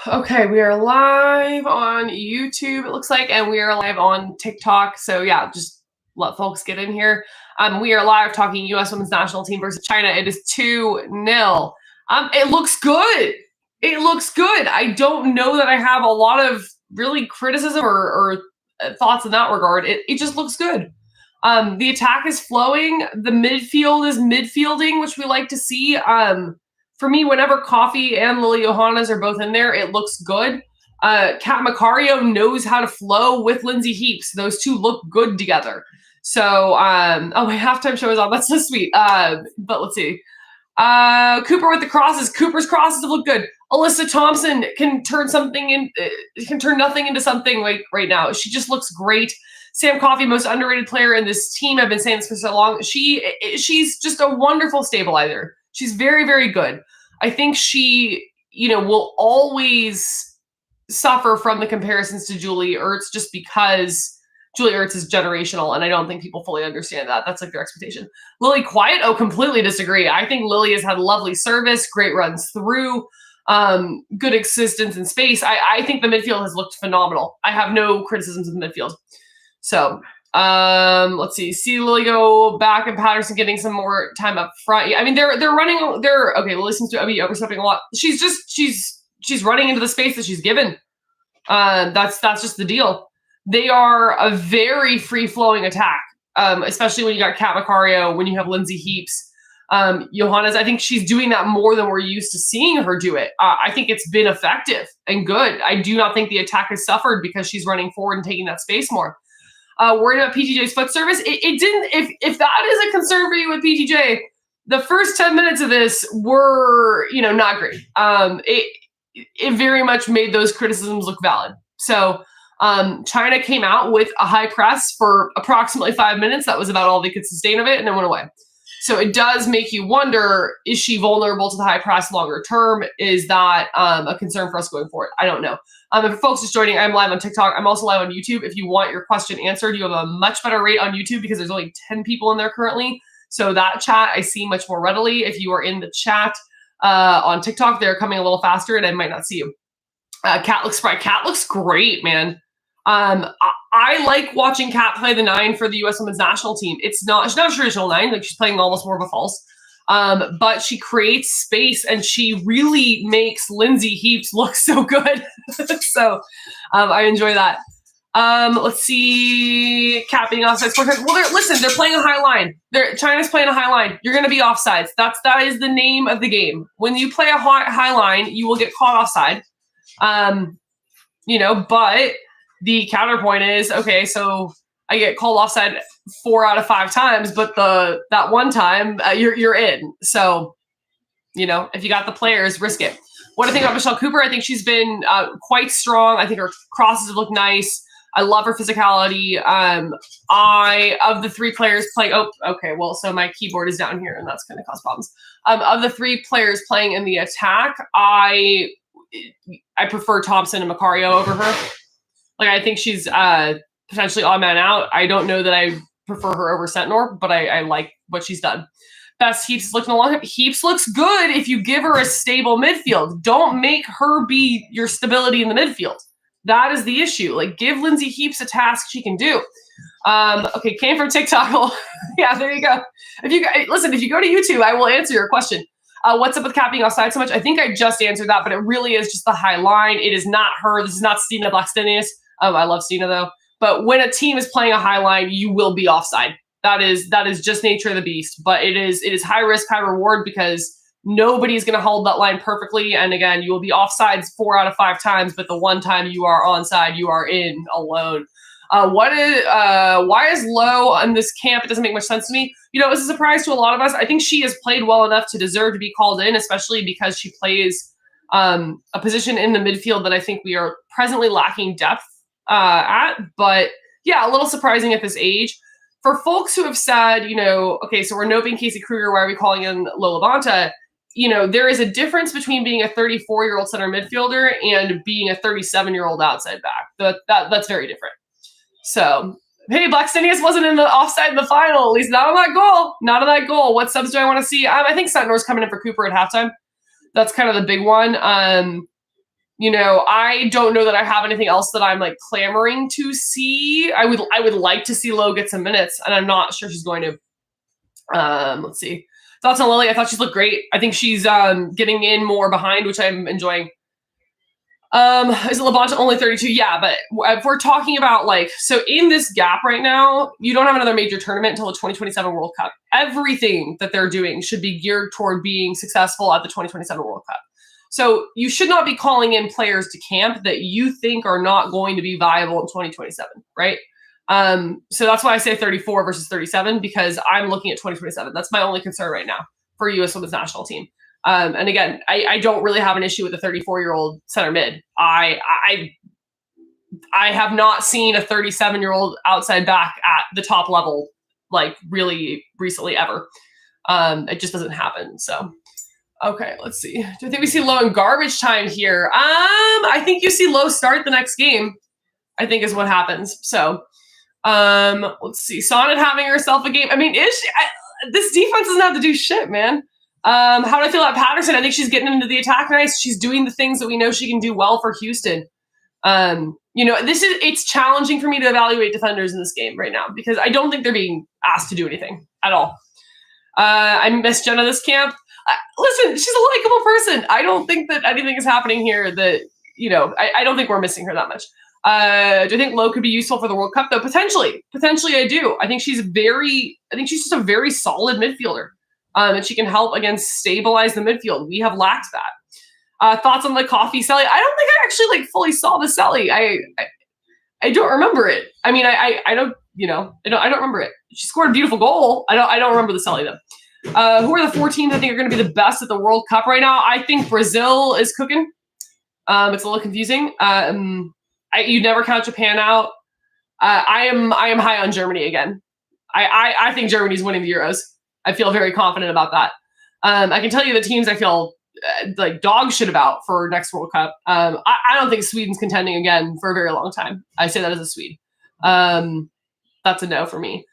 Okay, we are live on YouTube, it looks like, and we are live on TikTok. So yeah, just let folks get in here. We are live talking U.S. Women's National Team versus China. It is 2-0. It looks good. It looks good. I don't know that I have a lot of really criticism or thoughts in that regard. It just looks good. The attack is flowing. The midfield is midfielding, which we like to see. For me, whenever Coffee and Lily Johannes are both in there, it looks good. Kat Macario knows how to flow with Lindsay Heaps. Those two look good together. So, oh, my halftime show is on. That's so sweet. But let's see. Cooper with the crosses. Cooper's crosses look good. Alyssa Thompson can turn nothing into something right now. She just looks great. Sam Coffey, most underrated player in this team. I've been saying this for so long. She's just a wonderful stabilizer. She's very, very good. I think she, will always suffer from the comparisons to Julie Ertz just because Julie Ertz is generational, and I don't think people fully understand that. That's like their expectation. Lily Quiet, completely disagree. I think Lily has had lovely service, great runs through, good existence in space. I think the midfield has looked phenomenal. I have no criticisms of the midfield. So let's see Lily go back and Patterson getting some more time up front. I mean, they're running. Okay. Lily seems to be overstepping a lot. She's running into the space that she's given. That's just the deal. They are a very free flowing attack, especially when you got Kat Macario, when you have Lindsay Heaps. Johannes, I think she's doing that more than we're used to seeing her do it. I think it's been effective and good. I do not think the attack has suffered because she's running forward and taking that space more. Worried about PTJ's foot service. It didn't. If that is a concern for you with PTJ, the first 10 minutes of this were, not great. It very much made those criticisms look valid. So China came out with a high press for approximately 5 minutes. That was about all they could sustain of it, and then went away. So it does make you wonder, is she vulnerable to the high press longer term? Is that a concern for us going forward? I don't know. If folks just joining, I'm live on TikTok. I'm also live on YouTube. If you want your question answered, you have a much better rate on YouTube because there's only 10 people in there currently. So that chat I see much more readily. If you are in the chat on TikTok, they're coming a little faster and I might not see you. Kat looks bright. Kat looks great, man. I like watching Kat play the 9 for the U.S. Women's National Team. She's not a traditional 9, like she's playing almost more of a false. But she creates space and she really makes Lindsay Heaps look so good. So I enjoy that. Let's see. Kat being offsides. Well, they're playing a high line. China's playing a high line. You're going to be offsides. That is the name of the game. When you play a high line, you will get caught offside. But the counterpoint is, okay, so I get called offside 4 out of 5 times, but that one time you're in. So, if you got the players, risk it. What I think about Michelle Cooper, I think she's been quite strong. I think her crosses have looked nice. I love her physicality. Of the 3 players playing, so my keyboard is down here and that's going to cause problems. Of the 3 players playing in the attack, I prefer Thompson and Macario over her. Like, I think she's potentially odd man out. I don't know that I prefer her over Sentinor, but I like what she's done. Best Heaps is looking along. Heaps looks good if you give her a stable midfield. Don't make her be your stability in the midfield. That is the issue. Like, give Lindsay Heaps a task she can do. Okay, came from TikTok. Well, yeah, there you go. If you go to YouTube, I will answer your question. What's up with Kat being offside so much? I think I just answered that, but it really is just the high line. It is not her. This is not Stina Blackstenius. I love Stina though. But when a team is playing a high line, you will be offside. That is just nature of the beast. But it is high risk, high reward because nobody's going to hold that line perfectly. And again, you will be offsides 4 out of 5 times, but the one time you are onside, you are in alone. Why is Lowe on this camp? It doesn't make much sense to me. It's a surprise to a lot of us. I think she has played well enough to deserve to be called in, especially because she plays a position in the midfield that I think we are presently lacking depth at. But yeah, a little surprising at this age. For folks who have said, okay, so we're noping Casey Kruger, why are we calling in Lola Bonta? There is a difference between being a 34-year-old center midfielder and being a 37-year-old outside back. That's very different. So, hey, Blackstenius wasn't in the offside in the final, at least not on that goal. What subs do I want to see? I think Sentnor's coming in for Cooper at halftime. That's kind of the big one. I don't know that I have anything else that I'm like clamoring to see. I would like to see Lo get some minutes, and I'm not sure she's going to. Let's see. Thoughts on Lily? I thought she looked great. I think she's getting in more behind, which I'm enjoying. Is Labonta only 32? Yeah, but if we're talking about so in this gap right now, you don't have another major tournament until the 2027 World Cup. Everything that they're doing should be geared toward being successful at the 2027 World Cup. So you should not be calling in players to camp that you think are not going to be viable in 2027, right? So that's why I say 34 versus 37, because I'm looking at 2027. That's my only concern right now for U.S. Women's National Team. And again, I don't really have an issue with a 34-year-old center mid. I have not seen a 37-year-old outside back at the top level really recently ever. It just doesn't happen. So, okay, let's see. Do I think we see Lo in garbage time here? I think you see Lo start the next game, I think is what happens. So, let's see. Sonnet having herself a game. I mean, this defense doesn't have to do shit, man. How do I feel about Patterson? I think she's getting into the attack nice. She's doing the things that we know she can do well for Houston. It's challenging for me to evaluate defenders in this game right now because I don't think they're being asked to do anything at all. I miss Jenna this camp. Listen, she's a likable person. I don't think that anything is happening here that, I don't think we're missing her that much. Do I think Lo could be useful for the World Cup though? Potentially I do. I think she's just a very solid midfielder. And she can help again stabilize the midfield. We have lacked that. Thoughts on the coffee Selly? I don't think I actually fully saw the Selly. I don't remember it. I mean, I don't remember it. She scored a beautiful goal. I don't remember the Selly though. Who are the 4 teams I think are going to be the best at the World Cup right now? I think Brazil is cooking. It's a little confusing. You never count Japan out. I am high on Germany again. I think Germany's winning the Euros. I feel very confident about that. I can tell you the teams I feel like dog shit about for next World Cup. I don't think Sweden's contending again for a very long time. I say that as a Swede. That's a no for me.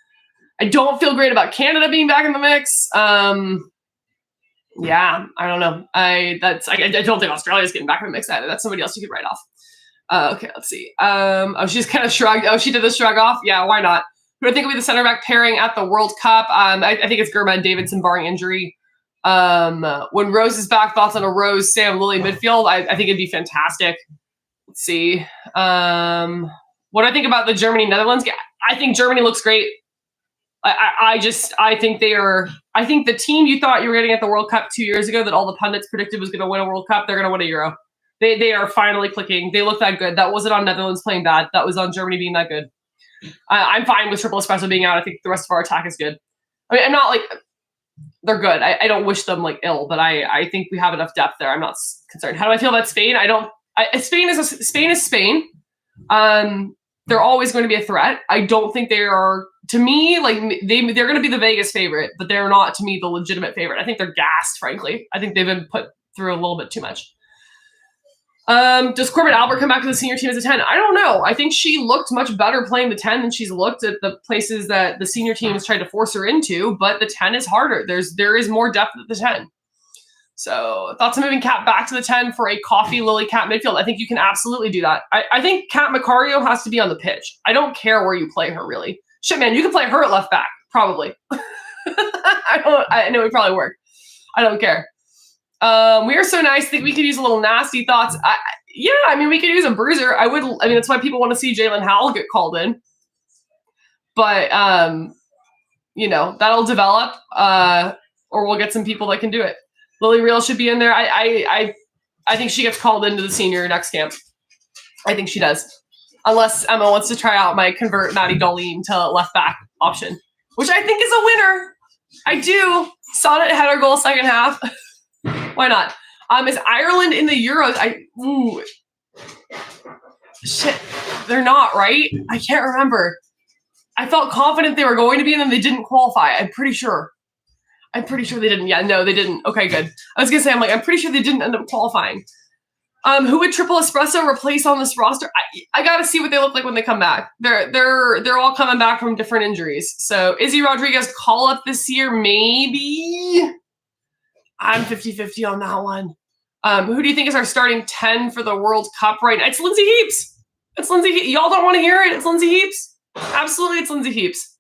I don't feel great about Canada being back in the mix. Yeah, I don't know. I don't think Australia's getting back in the mix either. That's somebody else you could write off. Okay, let's see. She just kind of shrugged. Oh, she did the shrug off. Yeah, why not? Who do I think will be the center back pairing at the World Cup? I think it's Germa and Davidson barring injury. When Rose is back, thoughts on a Rose, Sam, Lily midfield? I think it'd be fantastic. Let's see. What do I think about the Germany-Netherlands? I think Germany looks great. I think the team you thought you were getting at the World Cup 2 years ago that all the pundits predicted was going to win a World Cup, they're going to win a Euro. They are finally clicking. They look that good. That wasn't on Netherlands playing bad. That was on Germany being that good. I'm fine with Triple Espresso being out. I think the rest of our attack is good. I mean, I'm not they're good. I don't wish them ill, but I think we have enough depth there. I'm not concerned. How do I feel about Spain? Spain is Spain. They're always going to be a threat. I don't think they are, to me, they're going to be the Vegas favorite, but they're not, to me, the legitimate favorite. I think they're gassed, frankly. I think they've been put through a little bit too much. Does Corbett Albert come back to the senior team as a 10? I don't know. I think she looked much better playing the 10 than she's looked at the places that the senior team has tried to force her into, but the 10 is harder. There is more depth at the 10. So thoughts on moving Kat back to the 10 for a Coffee Lily Kat midfield? I think you can absolutely do that. I think Kat Macario has to be on the pitch. I don't care where you play her, really. Shit, man, you can play her at left back, probably. I know it probably work. I don't care. We are so nice. I think we could use a little nasty thoughts. We could use a bruiser. That's why people want to see Jalen Howell get called in. But, that'll develop, or we'll get some people that can do it. Lily Real should be in there. I think she gets called into the senior next camp. I think she does. Unless Emma wants to try out my convert Maddie Darlene to left back option, which I think is a winner. I do. Sonnet header goal second half. Why not? Is Ireland in the Euros? Shit, they're not, right? I can't remember. I felt confident they were going to be, and then they didn't qualify. I'm pretty sure they didn't. Yeah, no, they didn't. Okay, good. I was gonna say, I'm pretty sure they didn't end up qualifying. Who would Triple Espresso replace on this roster? I gotta see what they look like when they come back. They're all coming back from different injuries. So Izzy Rodriguez call up this year, maybe. I'm 50-50 on that one. Who do you think is our starting 10 for the World Cup right now? It's Lindsay Heaps. It's Lindsay. Y'all don't want to hear it. It's Lindsay Heaps. Absolutely, it's Lindsay Heaps.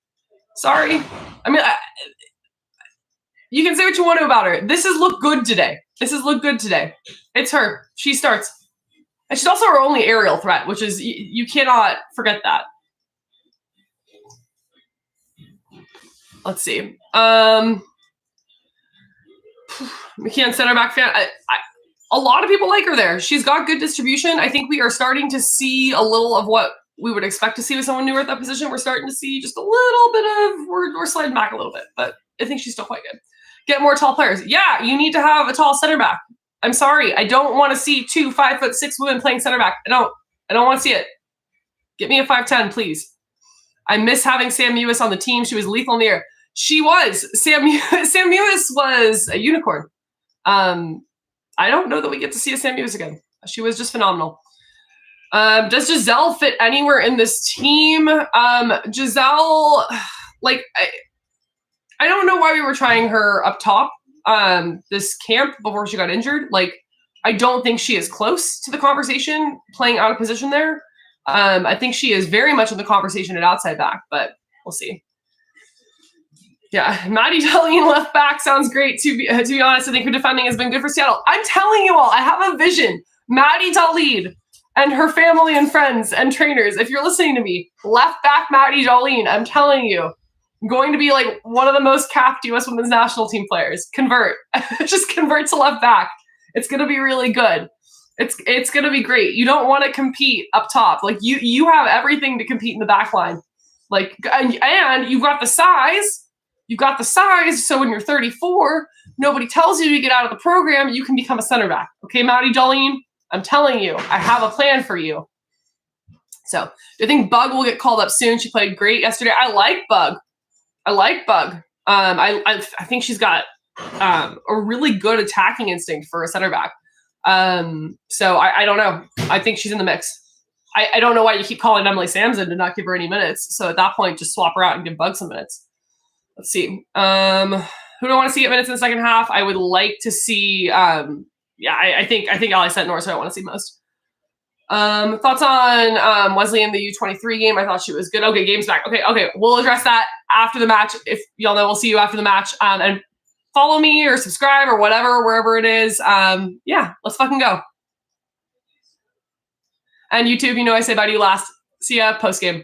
Sorry. I mean, you can say what you want to about her. This has looked good today. It's her. She starts. And she's also our only aerial threat, which is, you cannot forget that. Let's see. McKeon center back fan. A lot of people like her there. She's got good distribution. I think we are starting to see a little of what we would expect to see with someone newer at that position. We're starting to see just a little bit of, we're sliding back a little bit, but I think she's still quite good. Get more tall players. Yeah, you need to have a tall center back. I'm sorry. I don't want to see 2 5'6" women playing center back. I don't want to see it. Get me a 5'10", please. I miss having Sam Mewis on the team. She was lethal in the air. She was. Sam Mewis was a unicorn. I don't know that we get to see a Sam Mewis again. She was just phenomenal. Does Giselle fit anywhere in this team? Giselle, like, I don't know why we were trying her up top this camp before she got injured. Like, I don't think she is close to the conversation playing out of position there. I think she is very much in the conversation at outside back, but we'll see. Yeah, Maddie Darlene left back sounds great. To be honest, I think her defending has been good for Seattle. I'm telling you all, I have a vision. Maddie Darlene and her family and friends and trainers, if you're listening to me, left back Maddie Darlene, I'm telling you, going to be like one of the most capped U.S. women's national team players. Convert. Just convert to left back. It's going to be really good. It's going to be great. You don't want to compete up top. Like, you have everything to compete in the back line. Like, and you've got the size. You've got the size, so when you're 34, nobody tells you to get out of the program, you can become a center back. Okay, Maddie Jolene, I'm telling you, I have a plan for you. So, do you think Bug will get called up soon? She played great yesterday. I like Bug. I think she's got a really good attacking instinct for a center back. So I don't know. I think she's in the mix. I don't know why you keep calling Emily Samson to not give her any minutes. So at that point, just swap her out and give Bug some minutes. Let's see. Who do I want to see get minutes in the second half? I would like to see. I think Ali sent Norris. I don't want to see most. Thoughts on Wesley in the U23 game? I thought she was good. Okay, game's back. Okay. We'll address that after the match. If y'all know, we'll see you after the match. And follow me or subscribe or whatever, wherever it is. Yeah, let's fucking go. And YouTube, I say bye to you last. See ya post game.